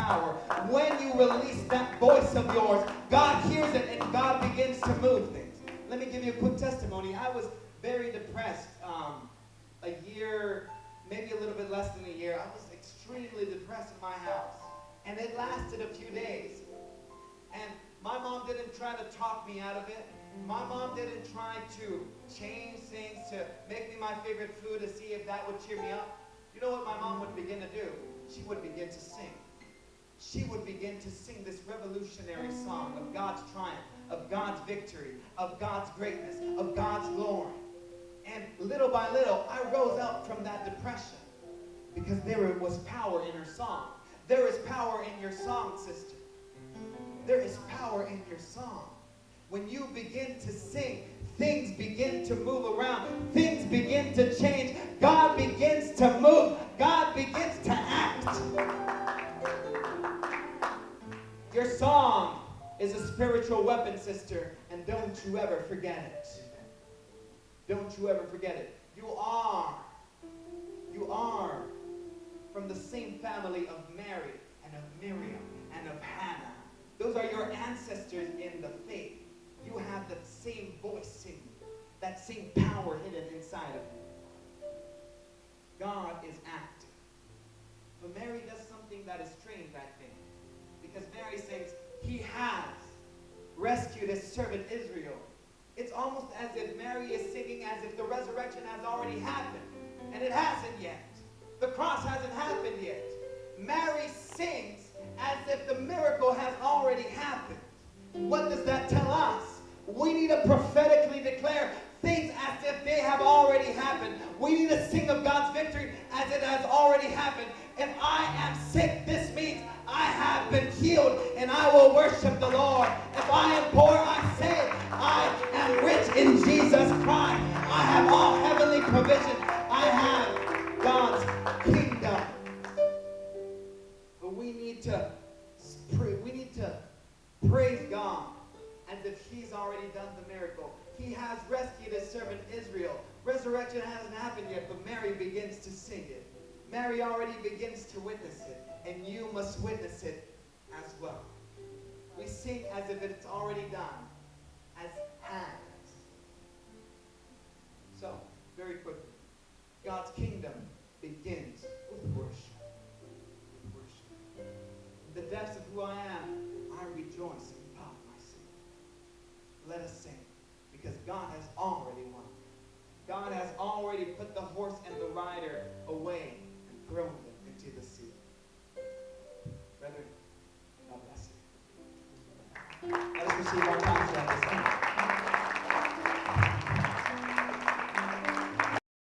power. When you release that voice of yours, God hears it and God begins to move things. Let me give you a quick testimony. I was very depressed a year, maybe a little bit less than a year. I was extremely depressed in my house. And it lasted a few days. And my mom didn't try to talk me out of it. My mom didn't try to change things to make me my favorite food to see if that would cheer me up. You know what my mom would begin to do? She would begin to sing. She would begin to sing this revolutionary song of God's triumph, of God's victory, of God's greatness, of God's glory. And little by little, I rose up from that depression because there was power in her song. There is power in your song, sister. There is power in your song. When you begin to sing, things begin to move around. Things begin to change. God begins to move. God begins to act. Your song is a spiritual weapon, sister, and don't you ever forget it. Don't you ever forget it. You are from the same family of Mary and of Miriam and of Hannah. Those are your ancestors in the faith. You have the same voice in you, that same power hidden inside of you. God is active. But Mary does something that is strange, I think. Because Mary sings, He has rescued His servant Israel. It's almost as if Mary is singing as if the resurrection has already happened. And it hasn't yet. The cross hasn't happened yet. Mary sings as if the miracle has already happened. What does that tell us? We need to prophetically declare things as if they have already happened. We need to sing of God's victory as it has already happened. If I am sick, this means I have been healed and I will worship the Lord. If I am poor, I say I am rich in Jesus Christ. I have all heavenly provision. I have God's kingdom. But we need to praise God as if He's already done the miracle. He has rescued His servant Israel. Resurrection hasn't happened yet, but Mary begins to sing it. Mary already begins to witness it, and you must witness it as well. We sing as if it's already done, as has. So, very quickly, God's kingdom begins with worship. With worship. In the depths of who I am, I rejoice in God, my Savior. Let us sing, because God has already won. God has already put the horse and the rider away and thrown them into the sea. Brethren, God bless you. Let us receive our pastor at this time.